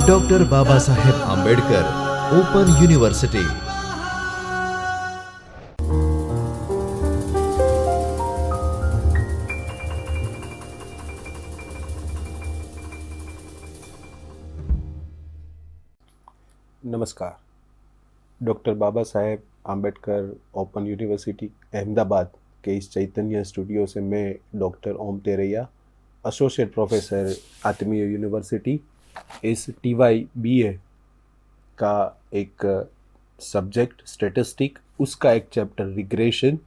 Doctor Baba Saheb Ambedkar open university. नमस्कार. Doctor Baba Saheb Ambedkar open university Ahmedabad के इस चैतन्य स्टूडियो से मैं डॉक्टर ओम तेरैया, एसोसिएट प्रोफेसर आत्मीय यूनिवर्सिटी, इस TYBA का एक सब्जेक्ट स्टैटिस्टिक, उसका एक चैप्टर रिग्रेशन,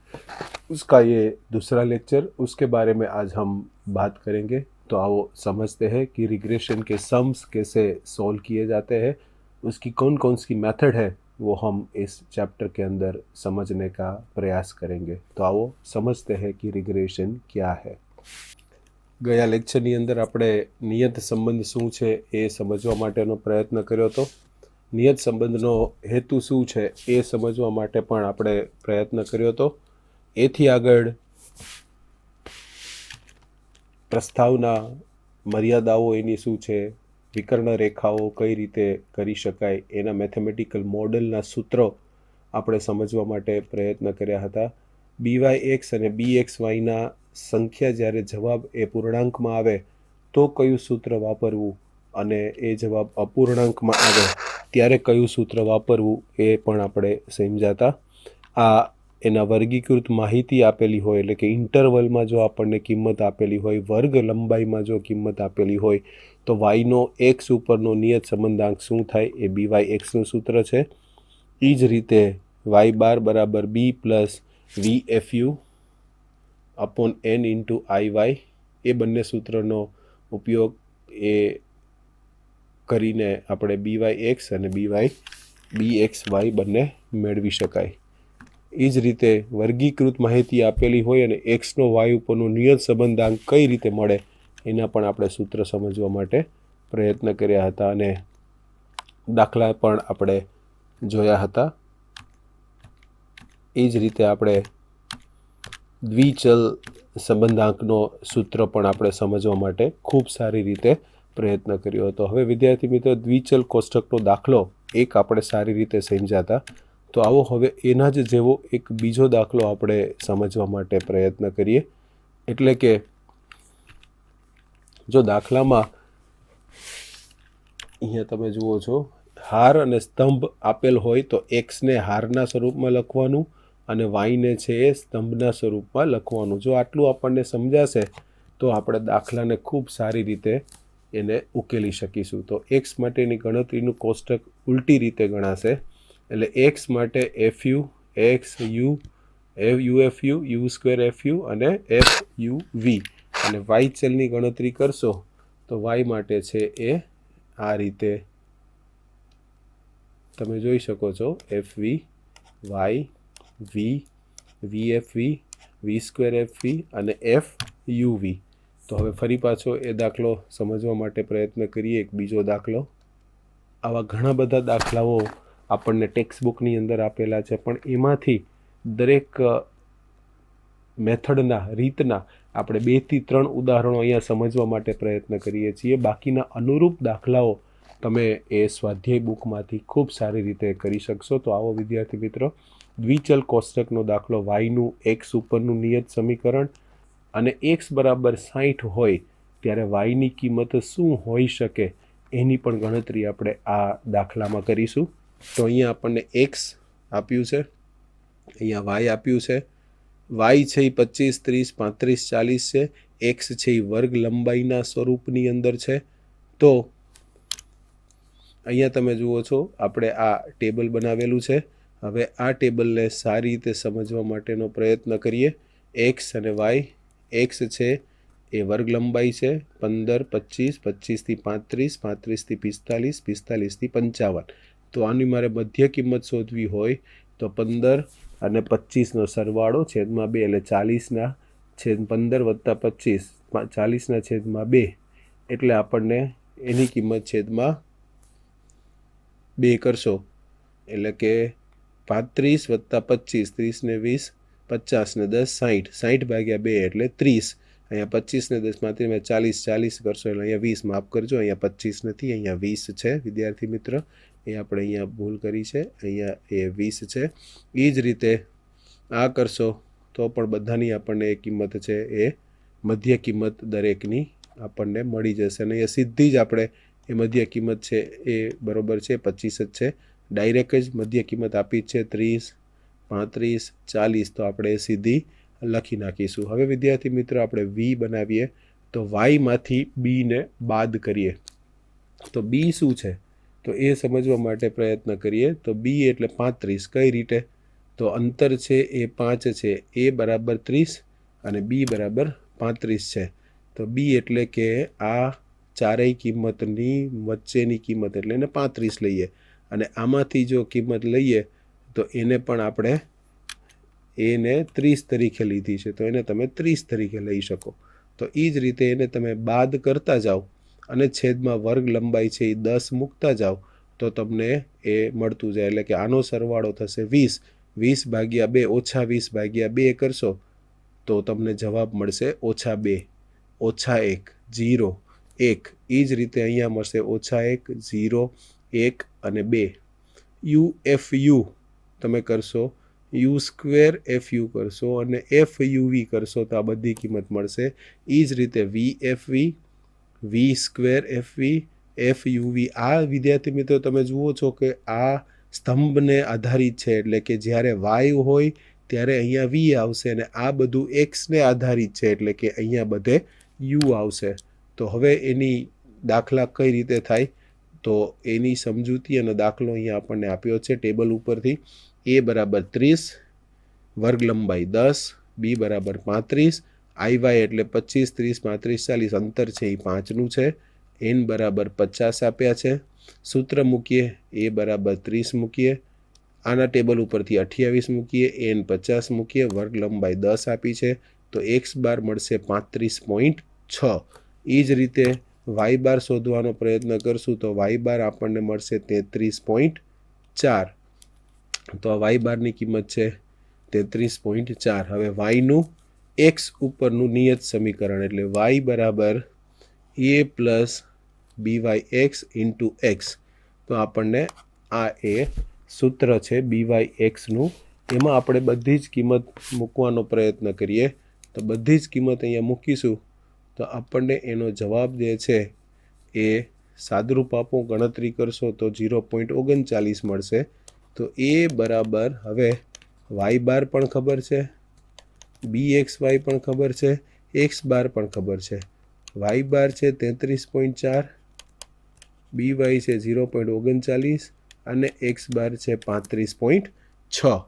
उसका ये दूसरा लेक्चर, उसके बारे में आज हम बात करेंगे. तो आओ समझते हैं कि रिग्रेशन के सम्स कैसे सॉल्व किए जाते हैं, उसकी कौन कौन सी मेथड है, वो हम इस चैप्टर के अंदर समझने का प्रयास करेंगे. तो आओ समझते हैं कि रिग्रेशन क्या है. ગયા લેક્ચરની અંદર આપણે નિયત સંબંધ શું છે એ સમજવા માટેનો પ્રયત્ન કર્યો હતો. નિયત સંબંધનો હેતુ શું છે એ સમજવા માટે પણ આપણે પ્રયત્ન કર્યો હતો. એથી આગળ પ્રસ્તાવના, મર્યાદાઓ એની શું છે, વિકર્ણ રેખાઓ કઈ રીતે કરી શકાય, એના મેથેમેટિકલ મોડલના સૂત્રો આપણે સમજવા માટે પ્રયત્ન કર્યા હતા. BYX અને BXYના સંખ્યા જ્યારે જવાબ એ પૂર્ણાંકમાં આવે તો કયું સૂત્ર વાપરવું, અને એ જવાબ અપૂર્ણાંકમાં આવે ત્યારે કયું સૂત્ર વાપરવું એ પણ આપણે સમજાતા. આ એના વર્ગીકૃત માહિતી આપેલી હોય, એટલે કે ઇન્ટરવલમાં જો આપણને કિંમત આપેલી હોય, વર્ગ લંબાઈમાં જો કિંમત આપેલી હોય, તો વાયનો એક્સ ઉપરનો નિયત સંબંધાંક શું થાય એ BYXનું સૂત્ર છે. એ જ રીતે y બાર બરાબર B plus VFU upon N into IY, એ બંને સૂત્રનો ઉપયોગ એ કરીને આપણે BYX અને BXY બંને મેળવી શકાય. એ જ રીતે વર્ગીકૃત માહિતી આપેલી હોય અને એક્સનો વાય ઉપરનો નિયત સંબંધાંક કઈ રીતે મળે એના પણ આપણે સૂત્ર સમજવા માટે પ્રયત્ન કર્યા હતા, અને દાખલા પણ આપણે જોયા હતા. એ જ રીતે આપણે દ્વિચલ સંબંધાંકનો સૂત્ર પણ આપણે સમજવા માટે ખૂબ સારી રીતે પ્રયત્ન કર્યો હતો. હવે વિદ્યાર્થી મિત્રો, દ્વિચલ કોષ્ટકનો દાખલો એક આપણે સારી રીતે સમજાતા. તો આવો હવે એના જ જેવો એક બીજો દાખલો આપણે સમજવા માટે પ્રયત્ન કરીએ. એટલે કે જો દાખલામાં અહીંયા તમે જુઓ છો, હાર અને સ્તંભ આપેલ હોય તો એક્સને હારના સ્વરૂપમાં લખવાનું અને વાયને છે એ સ્તંભના સ્વરૂપમાં લખવાનું. જો આટલું આપણને સમજાશે તો આપણે દાખલાને ખૂબ સારી રીતે એને ઉકેલી શકીશું. તો એક્સ માટેની ગણતરીનું કોષ્ટક ઉલટી રીતે ગણાશે. એટલે એક્સ માટે FU, XU, UFU, U2FU અને FUV, અને વાય ચલની ગણતરી કરશો તો વાય માટે છે એ આ રીતે તમે જોઈ શકો છો, FV, Y, V, VFV, V2FV અને FUV. તો હવે ફરી પાછો એ દાખલો સમજવા માટે પ્રયત્ન કરીએ. એક બીજો દાખલો. આવા ઘણા બધા દાખલાઓ આપણને ટેક્સ્ટ બુકની અંદર આપેલા છે, પણ એમાંથી દરેક મેથડના, રીતના આપણે 2 થી 3 ઉદાહરણો અહીંયા સમજવા માટે પ્રયત્ન કરીએ છીએ. બાકીના અનુરૂપ દાખલાઓ તમે એ સ્વાધ્યાય બુકમાંથી ખૂબ સારી રીતે કરી શકશો. તો આવો વિદ્યાર્થી મિત્રો, દ્વિચલ કોષ્ટકનો દાખલો, વાયનું એક્સ ઉપરનું નિયત સમીકરણ અને એક્સ બરાબર 60 હોય ત્યારે વાયની કિંમત શું હોઈ શકે એની પણ ગણતરી આપણે આ દાખલામાં કરીશું. તો અહીંયા આપણને એક્સ આપ્યું છે, અહીંયા વાય આપ્યું છે. વાય છે એ 25, 30, 35, 40 છે. એક્સ છે એ વર્ગ લંબાઈના સ્વરૂપની અંદર છે. તો અહીંયા તમે જુઓ છો, આપણે આ ટેબલ બનાવેલું છે. હવે આ ટેબલને સારી રીતે સમજવા માટેનો પ્રયત્ન કરીએ. એક્સ અને વાય, એક્સ છે એ વર્ગ લંબાઈ છે 15, 25, 25 થી 35, 35 થી 45, 45 થી 55. તો આની મારે મધ્ય કિંમત શોધવી હોય તો 15 અને 25નો સરવાળો છેદમાં 2, એટલે 40ના છેદ 15 વત્તા 25, 40ના છેદમાં 2, એટલે આપણને એની કિંમત છેદમાં 2 કરશો એટલે કે 35 વત્તા 25, 30 ને 20, 50 ને 10, 60, 60 ભાગ્યા 2 એટલે 30. અહીંયા 25 ને 10 માંથી મેં 40 કરશો એટલે અહીંયા 20, માફ કરજો, અહીંયા 25 નથી, અહીંયા 20 છે વિદ્યાર્થી મિત્ર. એ આપણે અહીંયા ભૂલ કરી છે, અહીંયા એ 20 છે. એ જ રીતે આ કરશો તો પણ બધાની આપણને એ કિંમત છે એ મધ્ય કિંમત દરેકની આપણને મળી જશે. અને અહીંયા સીધી જ આપણે એ મધ્ય કિંમત છે એ બરાબર છે 25 જ છે. ડાયરેક્ટ જ મધ્ય કિંમત આપી જ છે 30, 35, 40, તો આપણે સીધી લખી નાખીશું. હવે વિદ્યાર્થી મિત્રો આપણે વી બનાવીએ તો વાયમાંથી બીને બાદ કરીએ તો બી શું છે તો એ સમજવા માટે પ્રયત્ન કરીએ. તો બી એટલે 35. કઈ રીતે? તો અંતર છે એ 5 છે, એ બરાબર 30 અને બી બરાબર 35 છે. તો બી એટલે કે આ ચારેય કિંમતની વચ્ચેની કિંમત એટલે એને 35 લઈએ, અને આમાંથી જો કિંમત લઈએ તો એને પણ આપણે એને 30 તરીકે લીધી છે, તો એને તમે 30 તરીકે લઈ શકો. તો એ જ રીતે એને તમે બાદ કરતા જાઓ અને છેદમાં વર્ગ લંબાઈ છે એ 10 મૂકતા જાઓ તો તમને એ મળતું જાય. એટલે કે આનો સરવાળો થશે 20. 20 ભાગ્યા 2 ઓછા 20 ભાગ્યા 2 કરશો તો તમને જવાબ મળશે -2, -1, 0, 1. એ જ રીતે અહીંયા મળશે -1, 0, 1 અને 2. UFU તમે કરશો, U² FU કરશો અને FUV કરશો તો આ બધી કિંમત મળશે. એ જ રીતે VFV, V² FV, FUV. આ વિદ્યાર્થી મિત્રો તમે જુઓ છો કે આ સ્તંભને આધારિત છે, એટલે કે જ્યારે વાય હોય ત્યારે અહીંયા વી આવશે અને આ બધું એક્સને આધારિત છે એટલે કે અહીંયા બધે યુ આવશે. તો હવે એની દાખલા કઈ રીતે થાય તો એની સમજૂતી અને દાખલો અહીંયા આપણને આપ્યો છે ટેબલ ઉપરથી. એ બરાબર 30, વર્ગ લંબાઈ 10, બી બરાબર 35, IY એટલે 25, 30, 35, 40, અંતર છે એ 5નું છે, એન બરાબર 50 આપ્યા છે. સૂત્ર મૂકીએ, એ બરાબર 30 મૂકીએ, આના ટેબલ ઉપરથી 28 મૂકીએ, એન 50 મૂકીએ, વર્ગ લંબાઈ 10 આપી છે તો x બાર મળશે 35.6. એ જ રીતે y બાર શોધવાનો પ્રયત્ન કરશું તો y બાર આપણને મળશે 33.4. તો આ y બારની કિંમત છે 33.4. હવે yનું x ઉપરનું નિયત સમીકરણ એટલે y બરાબર a plus byx into x. તો આપણને આ એ સૂત્ર છે byxનું. એમાં આપણે બધી જ કિંમત મૂકવાનો પ્રયત્ન કરીએ તો બધી જ કિંમત અહીંયા મૂકીશું તો આપણને એનો જવાબ જે છે એ સાદરૂપ આપો ગણતરી કરશો તો 0.39 મળશે. તો એ બરાબર હવે y બાર પણ ખબર છે, bxy પણ ખબર છે, x બાર પણ ખબર છે. y બાર છે 33.4, by છે 0.39 અને x બાર છે 35.6.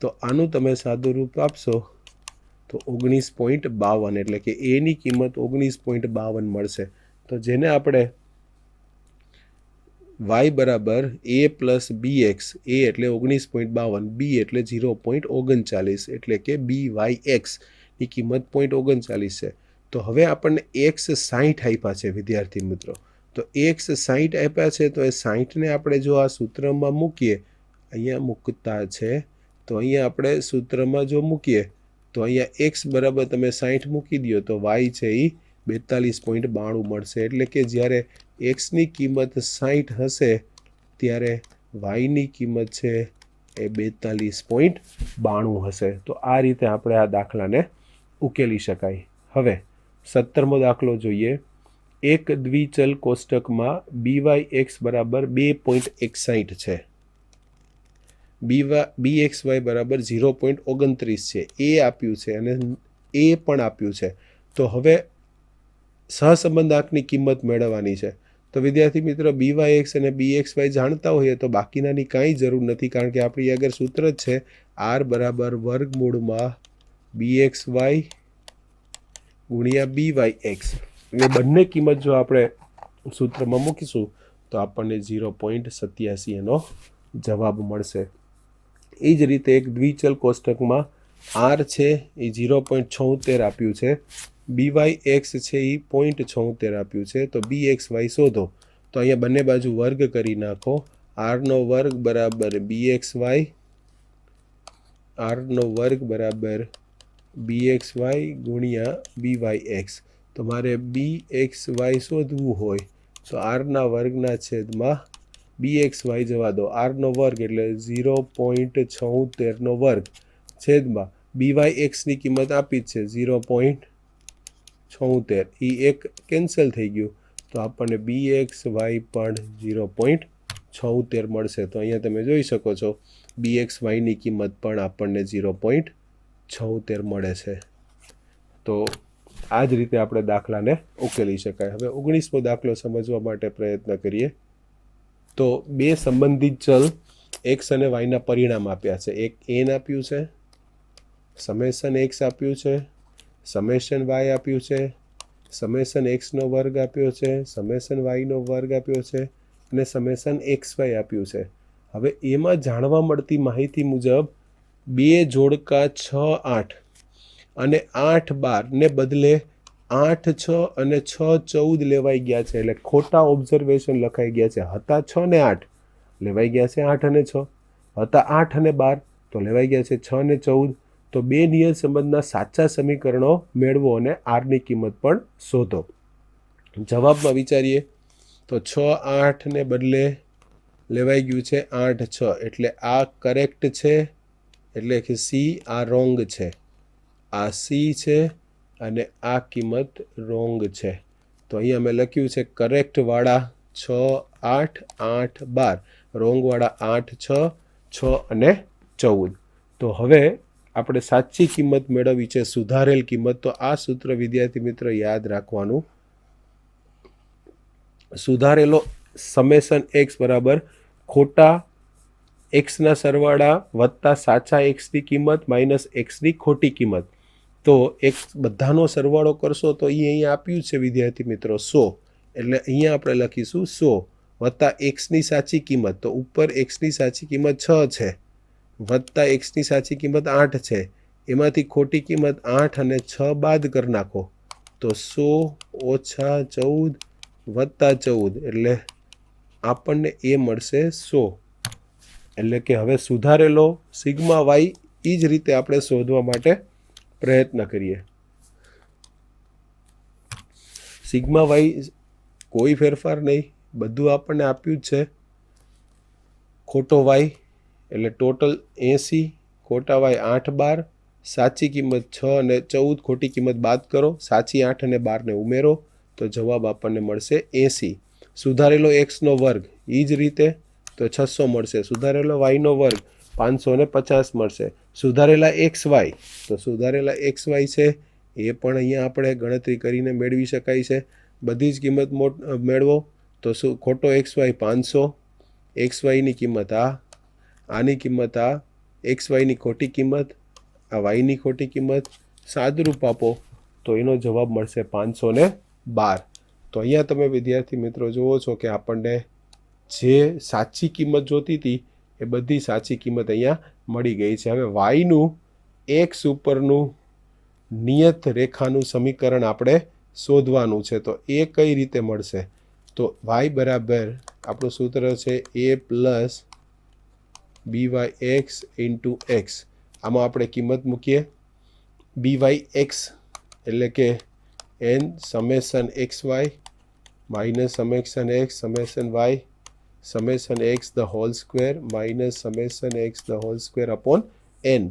તો આનું તમે સાદું રૂપ આપશો તો 19.52 એટલે કે એની કિંમત 19.52 મળશે. તો જેને આપણે y બરાબર a પ્લસ bx, a એટલે 19.52, b એટલે 0.39 એટલે કે byx ની કિંમત 0.39 છે. તો હવે આપણને x 60 આપ્યા છે વિદ્યાર્થી મિત્રો. તો x 60 આપ્યા છે તો એ 60ને આપણે જો આ સૂત્રમાં મૂકીએ, અહીંયા મૂકતા છે તો અહીંયા આપણે સૂત્રમાં જો મૂકીએ તો અહીંયા x બરાબર તમે 60 મૂકી દો તો y છે એ 42.92 મળશે. એટલે કે જ્યારે xની કિંમત 60 હશે ત્યારે yની કિંમત છે એ 42.92 હશે. તો આ રીતે આપણે આ દાખલાને ઉકેલી શકાય. હવે 17મો દાખલો જોઈએ. એક દ્વિચલ કોષ્ટકમાં byx બરાબર 2.61 છે, bxy બરાબર 0.29 છે, એ આપ્યું છે અને એ પણ આપ્યું છે. તો હવે સહસંબંધાંકની કિંમત મેળવવાની છે. તો વિદ્યાર્થી મિત્રો byx અને bxy જાણતા હોઈએ તો બાકીનાની કાંઈ જરૂર નથી, કારણ કે આપણી આગળ સૂત્ર જ છે r બરાબર વર્ગમૂળમાં bxy ગુણ્યા byx. એ બંને કિંમત જો આપણે સૂત્રમાં મૂકીશું તો આપણને 0.87 એનો જવાબ મળશે. એ જ રીતે એક દ્વિચલ કોષ્ટકમાં r છે એ 0.76 આપ્યું છે, byx છે એ 0.76 આપ્યું છે. તો bxy શોધો. તો અહીંયા બંને બાજુ વર્ગ કરી નાખો. rનો વર્ગ બરાબર bxy, rનો વર્ગ બરાબર BXY ગુણ્યા BYX. તો મારે BXY શોધવું હોય તો આરના વર્ગના છેદમાં BXY જવા દો. આરનો વર્ગ એટલે 0.76નો વર્ગ છેદમાં BYXની કિંમત આપી જ છે 0.76. એ એક કેન્સલ થઈ ગયું તો આપણને BXY પણ 0.76 મળશે. તો અહીંયા તમે જોઈ શકો છો BXYની કિંમત પણ આપણને 0.76 મળે છે. તો આ જ રીતે આપણે દાખલાને ઉકેલી શકાય. હવે 19મો દાખલો સમજવા માટે પ્રયત્ન કરીએ. તો બે સંબંધિત ચલ x અને yના પરિણામ આપ્યા છે. એક n આપ્યું છે, સમેશન x આપ્યું છે, સમેશન y આપ્યું છે, સમેશન x નો વર્ગ આપ્યો છે, સમેશન y નો વર્ગ આપ્યો છે અને સમેશન xy આપ્યું છે. હવે એમાં જાણવા મળતી માહિતી મુજબ 2 જોડકા 6 8 અને 8 12 ને બદલે 8 6 અને 6 14 લેવાઈ ગયા છે. એટલે ખોટા ઓબ્ઝર્વેશન લખાઈ ગયા છે. હતા 6 ને 8 લેવાઈ ગયા છે 8 અને 6. હતા 8 અને 12 તો લેવાઈ ગયા છે 6 ને 14. તો બે નિયત સંબંધના સાચા સમીકરણો મેળવો અને આરની કિંમત પણ શોધો. જવાબમાં વિચારીએ તો 6 8 ને બદલે લેવાઈ ગયું છે 8 6 એટલે આ કરેક્ટ છે, એટલે કે સી. આ રોંગ છે, આ સી છે અને આ કિંમત રોંગ છે. તો અહીંયા મેં લખ્યું છે કરેક્ટવાળા 6 8 8 12, રોંગવાળા 8 6 6 અને 14. તો હવે આપણે સાચી કિંમત મેળવવી છે, સુધારેલ કિંમત. તો આ સૂત્ર વિદ્યાર્થી મિત્ર યાદ રાખવાનું. સુધારેલો સમેશન એક્સ બરાબર ખોટા એક્સના સરવાળા વત્તા સાચા એક્સની કિંમત માઇનસ એક્સની ખોટી કિંમત. તો એક્સ બધાનો સરવાળો કરશો તો એ અહીંયા આપ્યું છે વિદ્યાર્થી મિત્રો 100. એટલે અહીંયા આપણે લખીશું 100 વત્તા એક્સની સાચી કિંમત. તો ઉપર એક્સની સાચી કિંમત 6 છે વત્તા એક્સની સાચી કિંમત 8 છે. એમાંથી ખોટી કિંમત 8 અને 6 બાદ કરી નાખો તો 100 ઓછા 14 વત્તા 14 એટલે આપણને એ મળશે 100. એટલે કે હવે સુધારેલો સિગ્મા વાય એ જ રીતે આપણે શોધવા માટે પ્રયત્ન કરીએ. સિગ્મા વાય કોઈ ફેરફાર નહીં, બધું આપણને આપ્યું જ છે. ખોટો વાય એટલે ટોટલ 80, ખોટા વાય 8 12, સાચી કિંમત 6 અને 14, ખોટી કિંમત બાદ કરો, સાચી 8 અને 12ને ઉમેરો તો જવાબ આપણને મળશે 80. સુધારેલો એક્સનો વર્ગ એ જ રીતે તો 600 મળશે. સુધારેલો વાયનો વર્ગ 550 મળશે. સુધારેલા એક્સ વાય તો સુધારેલા એક્સ વાય છે એ પણ અહીંયા આપણે ગણતરી કરીને મેળવી શકાય છે. બધી જ કિંમત મેળવો તો શું ખોટો એક્સ વાય 500, એક્સ વાયની કિંમત આની કિંમત એક્સ વાયની ખોટી કિંમત, આ વાયની ખોટી કિંમત, સાદરૂપ આપો તો એનો જવાબ મળશે 512. તો અહીંયા તમે વિદ્યાર્થી મિત્રો જુઓ છો કે આપણને જે સાચી કિંમત જોતી હતી એ બધી સાચી કિંમત અહીંયા મળી ગઈ છે. હવે વાયનું એક્સ ઉપરનું નિયત રેખાનું સમીકરણ આપણે શોધવાનું છે. તો એ કઈ રીતે મળશે? તો વાય બરાબર આપણું સૂત્ર છે a plus BYX into x. આમાં આપણે કિંમત મૂકીએ. BYX એટલે કે n summation x y minus summation x summation y summation x the whole square minus summation x the whole square upon n.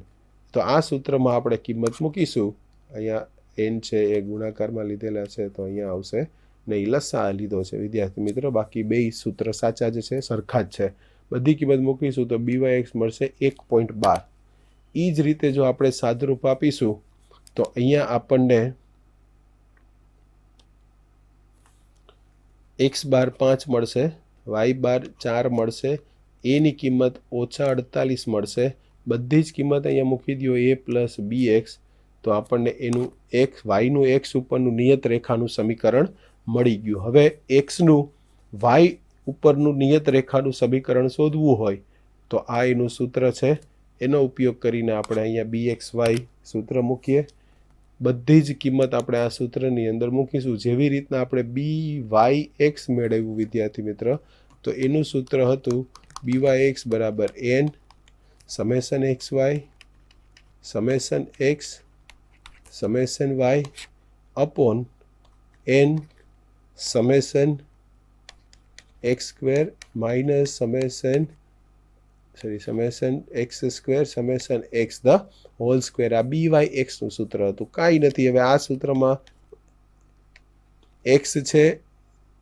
તો આ સૂત્રમાં આપણે કિંમત મૂકીશું. અહીંયા n છે એ ગુણાકારમાં લીધેલા છે તો અહીંયા આવશે નહીં, લસા લીધો છે વિદ્યાર્થી મિત્રો. બાકી બે સૂત્ર સાચા જ છે, સરખા જ છે. બધી કિંમત મૂકીશું તો BYX મળશે 1.12. એ જ રીતે જો આપણે સાદરૂપ આપીશું તો અહીંયા આપણને x બાર 5 મળશે, y બાર 4 મળશે, એની કિંમત ઓછા 48 મળશે. બધી જ કિંમત અહીંયા મૂકી દો a પ્લસ BX તો આપણને એનું વાયનું એક્સ ઉપરનું નિયત રેખાનું સમીકરણ મળી ગયું. હવે એક્સનું વાય ઉપરનું નિયત રેખાનું સમીકરણ શોધવું હોય તો આ એનું સૂત્ર છે. એનો ઉપયોગ કરીને આપણે અહીંયા BXY સૂત્ર મૂકીએ. બધી જ કિંમત આપણે આ સૂત્રની અંદર મૂકીશું. જેવી રીતના આપણે BYX મેળવ્યું વિદ્યાર્થી મિત્ર તો એનું સૂત્ર હતું BYX બરાબર n summation XY summation X summation y upon n summation x square minus summation x square summation x the whole square. આ બી વાય એક્સનું સૂત્ર હતું, કાંઈ નથી. હવે આ સૂત્રમાં એક્સ છે,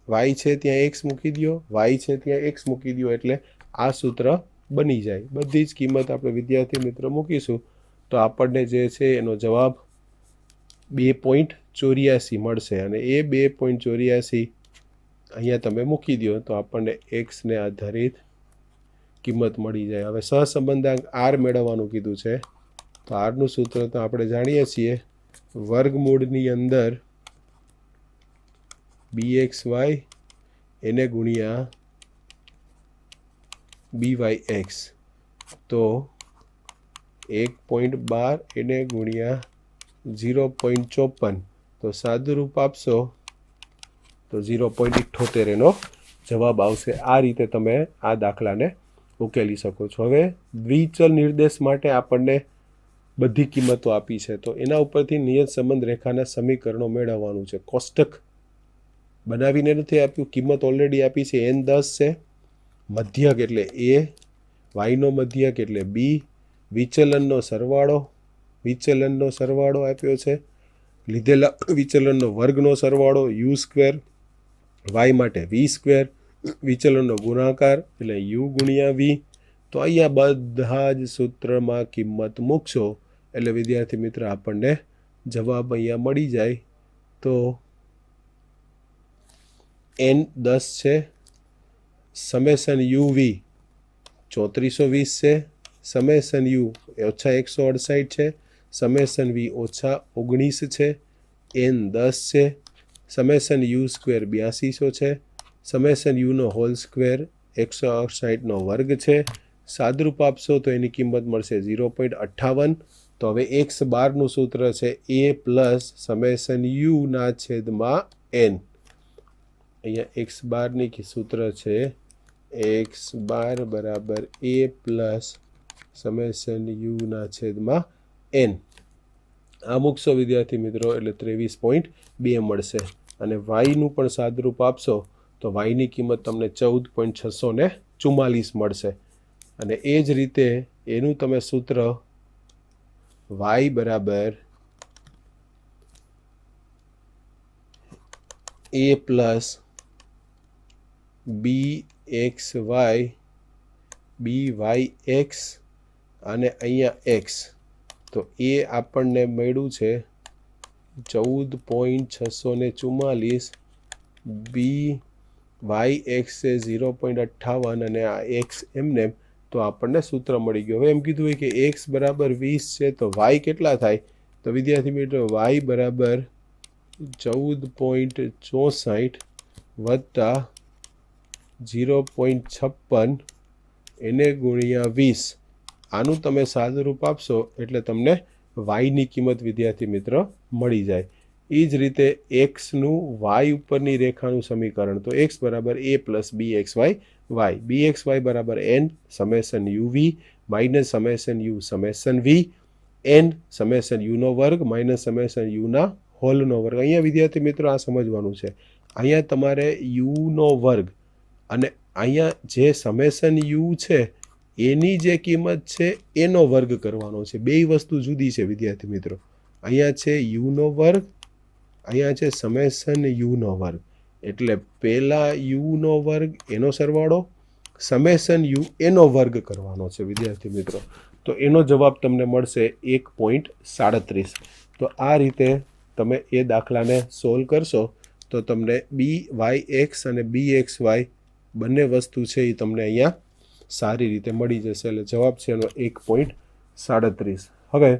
વાય છે ત્યાં એક્સ મૂકી દો, વાય છે ત્યાં એક્સ મૂકી દો, એટલે આ સૂત્ર બની જાય. બધી જ કિંમત આપણે વિદ્યાર્થી મિત્રો મૂકીશું તો આપણને જે છે એનો જવાબ 2.84 મળશે. અને એ 2.84 અહીંયા તમે મૂકી દો તો આપણને એક્સને આધારિત કિંમત મળી જાય. હવે સહસંબંધાંક આર મેળવવાનું કીધું છે તો આરનું સૂત્ર તો આપણે જાણીએ છીએ, વર્ગમૂળની અંદર bxy એને ગુણ્યા byx, તો 1.12 એને ગુણ્યા 0.54, તો સાદુરૂપ આપશો તો 0.78 એનો જવાબ આવશે. આ રીતે તમે આ દાખલાને ઉકેલી શકો છો. હવે દ્વિચલ નિર્દેશ માટે આપણને બધી કિંમતો આપી છે તો એના ઉપરથી નિયત સંબંધ રેખાના સમીકરણો મેળવવાનું છે. કોષ્ટક બનાવીને નથી આપ્યું, કિંમત ઓલરેડી આપી છે. n 10 છે, મધ્યક એટલે a, વાયનો મધ્યક એટલે b, વિચલનનો સરવાળો આપ્યો છે, લીધેલા વિચલનનો વર્ગનો સરવાળો u સ્ક્વેર, વાય માટે v સ્ક્વેર, વિચલનનો ગુણાકાર એટલે u ગુણ્યા v. તો અહીંયા બધા જ સૂત્રમાં કિંમત મૂકશો એટલે વિદ્યાર્થી મિત્ર આપણને જવાબ અહીંયા મળી જાય. તો n 10 છે, સમેશન યુ વી 3420 છે, સમેશન યુ ઓછા 168 છે, સમેશન વી ઓછા 19 છે, n 10 છે, સમેશન યુ સ્ક્વેર 8200 છે, સમેશન યુનો હોલ સ્ક્વેર 168નો વર્ગ છે. સાદરૂપ આપશો તો એની કિંમત મળશે 0.58. તો હવે x બારનું સૂત્ર છે a પ્લસ સમેશન યુ ના છેદમાં n. અહીંયા x બારની સૂત્ર છે x બાર બરાબર a પ્લસ સમેશન યુ ના છેદમાં n. આ મૂકશો વિદ્યાર્થી મિત્રો એટલે 23.2 મળશે. અને વાયનું પણ સાદરૂપ આપશો તો વાયની કિંમત તમને 14.644 મળશે. અને એ જ રીતે એનું તમે સૂત્ર y બરાબર a પ્લસ byx અને અહીંયા x, તો એ આપણને મળ્યું છે 14.644, byx છે 0.58 અને આ x એમને, તો આપણને સૂત્ર મળી ગયું. હવે એમ કીધું હોય કે x બરાબર 20 છે તો y કેટલા થાય? તો વિદ્યાર્થી મિત્રો y બરાબર 14.64 વત્તા 0.56 એને ગુણ્યા 20. આનું તમે સાદુરૂપ આપશો એટલે તમને વાયની કિંમત વિદ્યાર્થી મિત્ર મળી જાય. એ જ રીતે એક્સનું વાય ઉપરની રેખાનું સમીકરણ, તો એક્સ બરાબર a plus bxy y, bxy બરાબર n summation u v minus summation u summation v, n summation યુનો વર્ગ માઇનસ સમેશન યુના હોલનો વર્ગ. અહીંયા વિદ્યાર્થી મિત્રો આ સમજવાનું છે. અહીંયા તમારે યુનો વર્ગ અને અહીંયા જે સમેશન યુ છે એની જે કિંમત છે એનો વર્ગ કરવાનો છે. બે વસ્તુ જુદી છે વિદ્યાર્થી મિત્રો. અહીંયા છે યુનો વર્ગ, અહીંયા છે સમેશન યુનો વર્ગ. એટલે પહેલા યુનો વર્ગ એનો સરવાળો, સમેશન યુ એનો વર્ગ કરવાનો છે વિદ્યાર્થી મિત્રો. તો એનો જવાબ તમને મળશે 1.37. તો આ રીતે તમે એ દાખલાને સોલ્વ કરશો તો તમને byx અને bxy બંને વસ્તુ છે એ તમને અહીંયા સારી રીતે મળી જશે. એટલે જવાબ છે એનો 1.37. હવે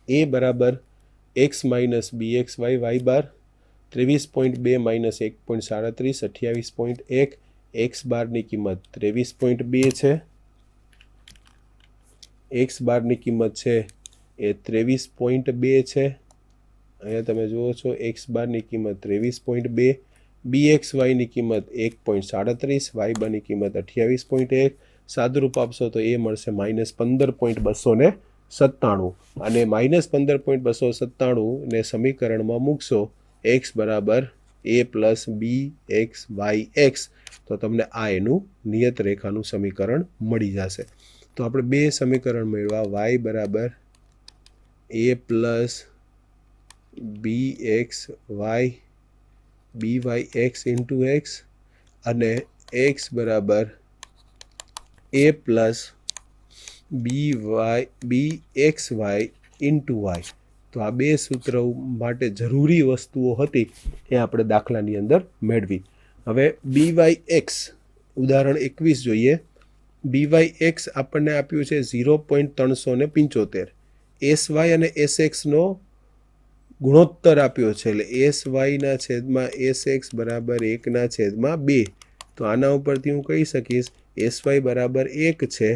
a બરાબર x માઇનસ bxy y બાર 23.2 માઇનસ 1.37 28.1, x બારની કિંમત 23.2 છે, x બારની કિંમત છે એ 23.2 છે. અહીંયા તમે જુઓ છો x બારની કિંમત 23.2, bxyની કિંમત 1.37, y બારની કિંમત 28.1. સાદુરૂપ આપશો તો એ મળશે -15.249. 97 અને -15.297 ને સમીકરણમાં મૂકશો x બરાબર a plus b x y x, તો તમને આ એનું નિયત રેખાનું સમીકરણ મળી જશે. તો આપણે બે સમીકરણ મેળવ્યા, y બરાબર a plus b x y b y x into x અને એક્સ બરાબર a plus b x y into y. તો આ બે સૂત્ર માટે જરૂરી વસ્તુઓ હતી એ આપણે દાખલાની અંદર મેળવી. હવે બી વાય એક્સ ઉદાહરણ 21 જોઈએ. બી વાય એક્સ આપણને આપ્યું છે 0.375. એસ વાય અને એસ એક્સનો ગુણોત્તર આપ્યો છે, એટલે એસ વાયના છેદમાં એસ એક્સ બરાબર 1/2. તો આના ઉપરથી હું કહી શકીશ એસ વાય બરાબર 1 છે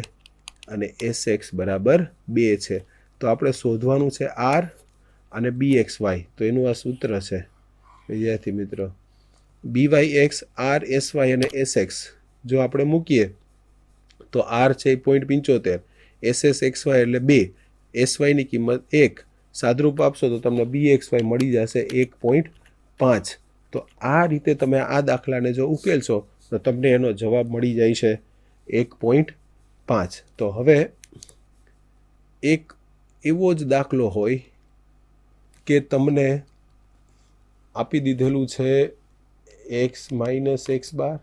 અને એસ એક્સ બરાબર 2 છે. તો આપણે શોધવાનું છે આર અને બી એક્સ વાય. તો એનું આ સૂત્ર છે વિદ્યાર્થી મિત્રો, b y x r s y અને એસ એક્સ જો આપણે મૂકીએ તો આર છે 0.75, એસ એસ એક્સ વાય એટલે 2, એસ વાયની કિંમત 1, સાદરૂપ આપશો તો તમને બી એક્સ વાય મળી જશે 1.5. તો આ રીતે તમે આ દાખલાને જો ઉકેલશો તો તમને એનો જવાબ મળી જાય છે 1.5. તો હવે એક એવો જ દાખલો હોય કે તમને આપી દીધેલું છે x minus x bar,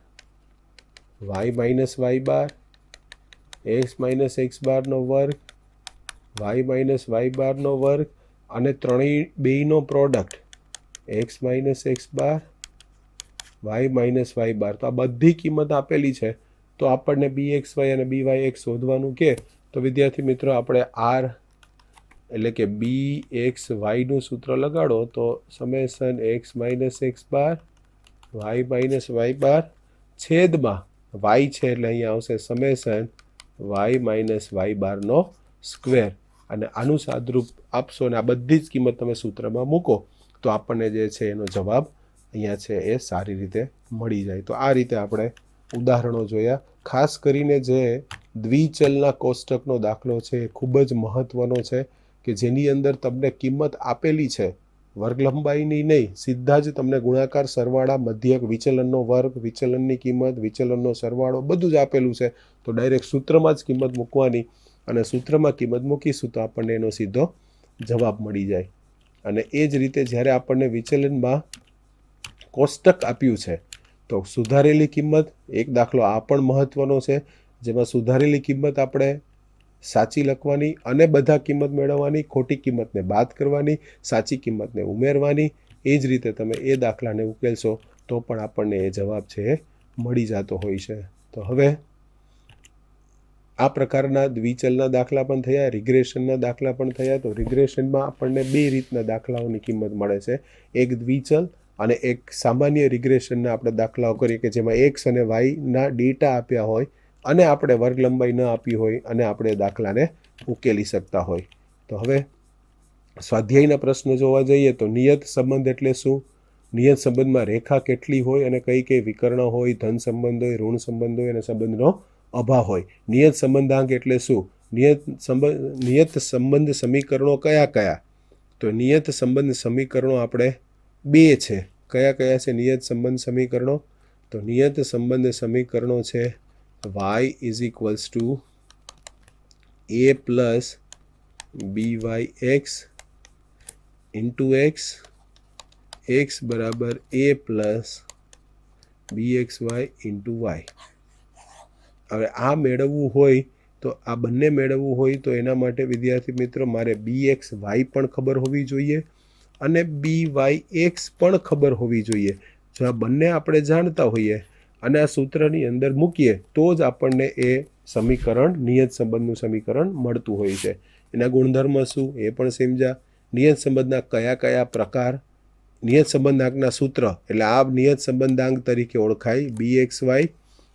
Y minus Y બાર, એક્સ માઇનસ એક્સ બારનો વર્ગ, વાય માઇનસ વાય બારનો વર્ગ અને બેયનો product x minus x bar, Y minus Y બાર. તો આ બધી કિંમત આપેલી છે. તો આપણને બી એક્સ વાય અને બી વાય એક્સ શોધવાનું કે તો વિદ્યાર્થી મિત્રો આપણે આર એટલે કે બી એક્સ વાયનું સૂત્ર લગાડો તો summation x minus x bar Y minus Y બાર છેદમાં વાય છે એટલે અહીંયા આવશે સમેશન વાય માઇનસ વાય બારનો સ્ક્વેર. અને આનું સાદરૂપ આપશો અને આ બધી જ કિંમત તમે સૂત્રમાં મૂકો તો આપણને જે છે એનો જવાબ અહીંયા છે એ સારી રીતે મળી જાય. તો આ રીતે આપણે ઉદાહરણો જોયા. ખાસ કરીને જે દ્વિચલના કોષ્ટકનો દાખલો છે એ ખૂબ જ મહત્ત્વનો છે કે જેની અંદર તમને કિંમત આપેલી છે, વર્ગ લંબાઈની નહીં, સીધા જ તમને ગુણાકાર, સરવાળા, મધ્યક, વિચલનનો વર્ગ, વિચલનની કિંમત, વિચલનનો સરવાળો બધું જ આપેલું છે. તો ડાયરેક્ટ સૂત્રમાં જ કિંમત મૂકવાની અને સૂત્રમાં કિંમત મૂકીશું તો આપણને એનો સીધો જવાબ મળી જાય. અને એ જ રીતે જ્યારે આપણને વિચલનમાં કોષ્ટક આપ્યું છે તો સુધારેલી કિંમત, એક દાખલો આ પણ મહત્ત્વનો છે જેમાં સુધારેલી કિંમત આપણે સાચી લખવાની અને બધા કિંમત મેળવવાની, ખોટી કિંમતને બાદ કરવાની, સાચી કિંમતને ઉમેરવાની. એ જ રીતે તમે એ દાખલાને ઉકેલશો તો પણ આપણને એ જવાબ છે એ મળી જતો હોય છે. તો હવે આ પ્રકારના દ્વિચલના દાખલા પણ થયા, રિગ્રેશનના દાખલા પણ થયા. તો રિગ્રેશનમાં આપણને બે રીતના દાખલાઓની કિંમત મળે છે, એક દ્વિચલ અને એક સામાન્ય રિગ્રેશનના આપણે દાખલાઓ કરીએ કે જેમાં એક્સ અને વાયના ડેટા આપ્યા હોય અને આપણે વર્ગ લંબાઈ ન આપી હોય અને આપણે દાખલાને ઉકેલી શકતા હોય. તો હવે સ્વાધ્યાયના પ્રશ્નો જોવા જઈએ તો નિયત સંબંધ એટલે શું, નિયત સંબંધમાં રેખા કેટલી હોય અને કઈ કઈ વિકર્ણ હોય, ધન સંબંધ હોય, ઋણ સંબંધ હોય અને સંબંધનો અભાવ હોય. નિયત સંબંધાંક એટલે શું, નિયત સંબંધ સમીકરણો કયા કયા, તો નિયત સંબંધ સમીકરણો આપણે બે છે. કયા કયા છે નિયત સંબંધ સમીકરણો, તો નિયત સંબંધ સમીકરણો છે y is equals to a plus b y x into x, x બરાબર a plus b x y into y. હવે આ મેળવવું હોય તો આ બંને મેળવવું હોય તો એના માટે વિદ્યાર્થી મિત્રો મારે બી એક્સ વાય પણ ખબર હોવી જોઈએ અને બી વાય એક્સ પણ ખબર હોવી જોઈએ. જો આ બંને આપણે જાણતા હોઈએ અને આ સૂત્રની અંદર મૂકીએ તો જ આપણને એ સમીકરણ, નિયત સંબંધનું સમીકરણ મળતું હોય છે. એના ગુણધર્મ શું એ પણ સમજ્યા, નિયત સંબંધના કયા કયા પ્રકાર, નિયત સંબંધાંકના સૂત્ર એટલે આ નિયત સંબંધાંક તરીકે ઓળખાય બી એક્સ વાય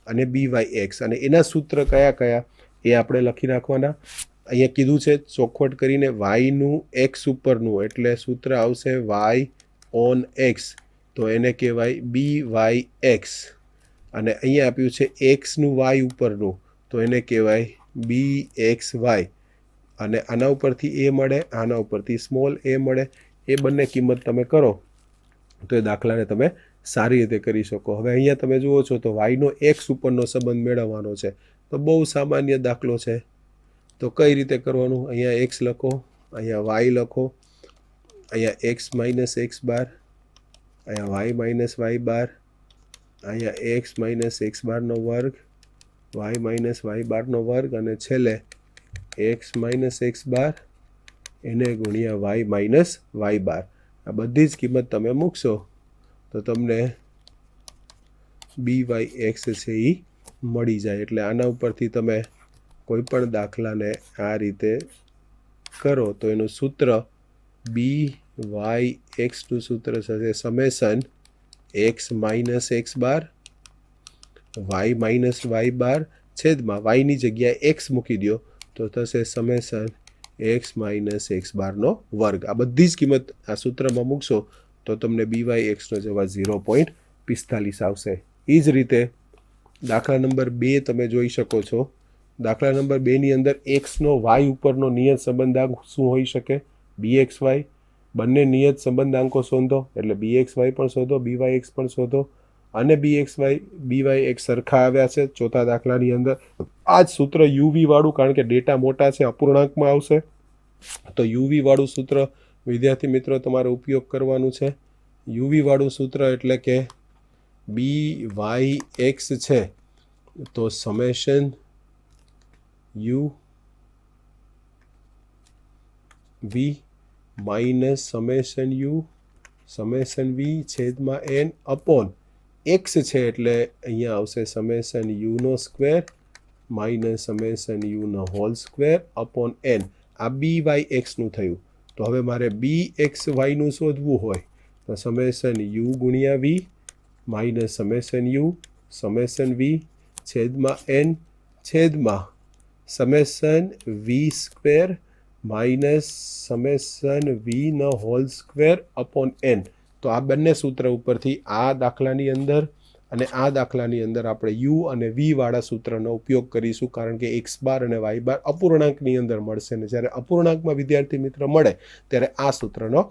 અને બી વાય એક્સ, અને એના સૂત્ર કયા કયા એ આપણે લખી નાખવાના. અહીંયા કીધું છે ચોખવટ કરીને વાયનું એક્સ ઉપરનું એટલે સૂત્ર આવશે વાય ઓન એક્સ, તો એને કહેવાય બી વાય એક્સ. અને અહીંયા આપ્યું છે એક્સનું વાય ઉપરનું તો એને કહેવાય બી એક્સ વાય. અને આના ઉપરથી એ મળે, આના ઉપરથી સ્મોલ એ મળે, એ બંને કિંમત તમે કરો તો એ દાખલાને તમે સારી રીતે કરી શકો. હવે અહીંયા તમે જુઓ છો તો વાયનો એક્સ ઉપરનો સંબંધ મેળવવાનો છે. તો બહુ સામાન્ય દાખલો છે. તો કઈ રીતે કરવાનું? અહીંયા એક્સ લખો, અહીંયા વાય લખો, અહીંયા એક્સ માઇનસ એક્સ બાર, અહીંયા વાય માઇનસ વાય બાર, અહીંયા એક્સ માઇનસ એક્સ બારનો વર્ગ, વાય માઇનસ વાય બારનો વર્ગ, અને છેલ્લે એક્સ માઇનસ એક્સ બાર એને ગુણ્યા વાય માઇનસ વાય બાર. આ બધી જ કિંમત તમે મૂકશો તો તમને બી વાય એક્સ છે એ મળી જાય. એટલે આના ઉપરથી તમે કોઈ પણ દાખલાને આ રીતે કરો તો એનું સૂત્ર બી વાય એક્સનું સૂત્ર થશે summation x minus x bar Y minus Y બાર છેદમાં વાયની જગ્યાએ એક્સ મૂકી દો તો થશે સમેશન એક્સ માઇનસ એક્સ બારનો વર્ગ. આ બધી જ કિંમત આ સૂત્રમાં મૂકશો તો તમને બી વાય એક્સનો જવાબ 0.45 આવશે. એ જ રીતે દાખલા નંબર 2 તમે જોઈ શકો છો. દાખલા નંબર 2ની અંદર એક્સનો વાય ઉપરનો નિયત સંબંધાંક શું હોઈ શકે? બી એક્સ વાય. બંને નિયત સંબંધાંકો શોધો એટલે બી એક્સ વાય પણ શોધો, બી વાય એક્સ પણ શોધો, અને b x y b y x સરખા આવ્યા છે ચોથા દાખલાની અંદર. આ જ સૂત્ર યુવી વાળું, કારણ કે ડેટા મોટા છે, અપૂર્ણાંકમાં આવશે તો યુવી વાળું સૂત્ર વિદ્યાર્થી મિત્રો તમારે ઉપયોગ કરવાનું છે. યુવી વાળું સૂત્ર એટલે કે બી વાય એક્સ છે તો summation u v minus summation u summation v છેદમાં એન અપોન એક્સ છે એટલે અહીંયા આવશે સમેશન યુનો સ્ક્વેર માઇનસ સમેશન યુનો હોલ સ્ક્વેર અપોન એન. આ બી વાય એક્સનું થયું. તો હવે મારે બી એક્સ વાયનું શોધવું હોય તો સમેશન યુ ગુણ્યા v minus summation u summation v છેદમાં એન છેદમાં summation v square minus summation વીનો હોલ સ્ક્વેર અપોન એન. તો આ બંને સૂત્ર ઉપરથી આ દાખલાની અંદર અને આ દાખલાની અંદર આપણે યુ અને વી વાળા સૂત્રનો ઉપયોગ કરીશું, કારણ કે એક્સ બાર અને વાય બાર અપૂર્ણાંકની અંદર મળશે ને જ્યારે અપૂર્ણાંકમાં વિદ્યાર્થી મિત્ર મળે ત્યારે આ સૂત્રનો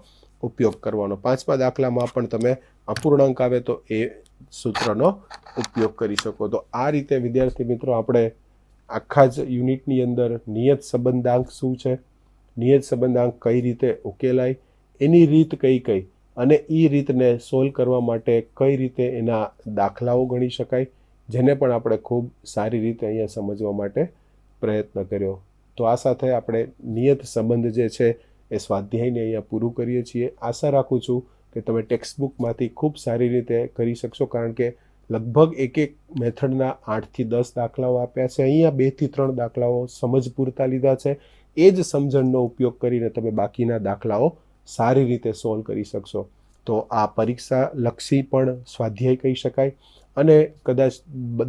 ઉપયોગ કરવાનો. 5મા દાખલામાં પણ તમે અપૂર્ણાંક આવે તો એ સૂત્રનો ઉપયોગ કરી શકો. તો આ રીતે વિદ્યાર્થી મિત્રો આપણે આખા જ યુનિટની અંદર નિયત સંબંધાંક શું છે, નિયત સંબંધાંક કઈ રીતે ઉકેલાય, એની રીત કઈ કઈ, અને એ રીતને સોલ્વ કરવા માટે કઈ રીતે એના દાખલાઓ ગણી શકાય, જેને પણ આપણે ખૂબ સારી રીતે અહીંયા સમજવા માટે પ્રયત્ન કર્યો. તો આ સાથે આપણે નિયત સંબંધ જે છે એ સ્વાધ્યાયને અહીંયા પૂરું કરીએ છીએ. આશા રાખું છું કે તમે ટેક્સ્ટબુકમાંથી ખૂબ સારી રીતે કરી શકશો, કારણ કે લગભગ એક મેથડના 8 થી 10 દાખલાઓ આપ્યા છે. અહીંયા 2 થી 3 દાખલાઓ સમજ પૂરતા લીધા છે. એ જ સમજણનો ઉપયોગ કરીને તમે બાકીના દાખલાઓ સારી રીતે સોલ્વ કરી શકશો. તો આ પરીક્ષા લક્ષી પણ સ્વાધ્યાય કહી શકાય, અને કદાચ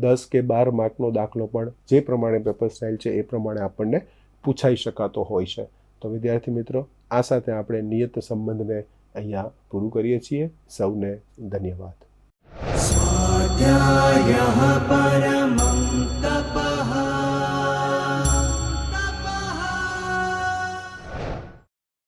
10 કે 12 માર્કનો દાખલો પણ જે પ્રમાણે પેપર સ્ટાઇલ છે એ પ્રમાણે આપણને પૂછાઈ શકાતો હોય છે. તો વિદ્યાર્થી મિત્રો, આ સાથે આપણે નિયત સંબંધને અહીંયા પૂરું કરીએ છીએ. સૌને ધન્યવાદ. स्वाध्यायः परमं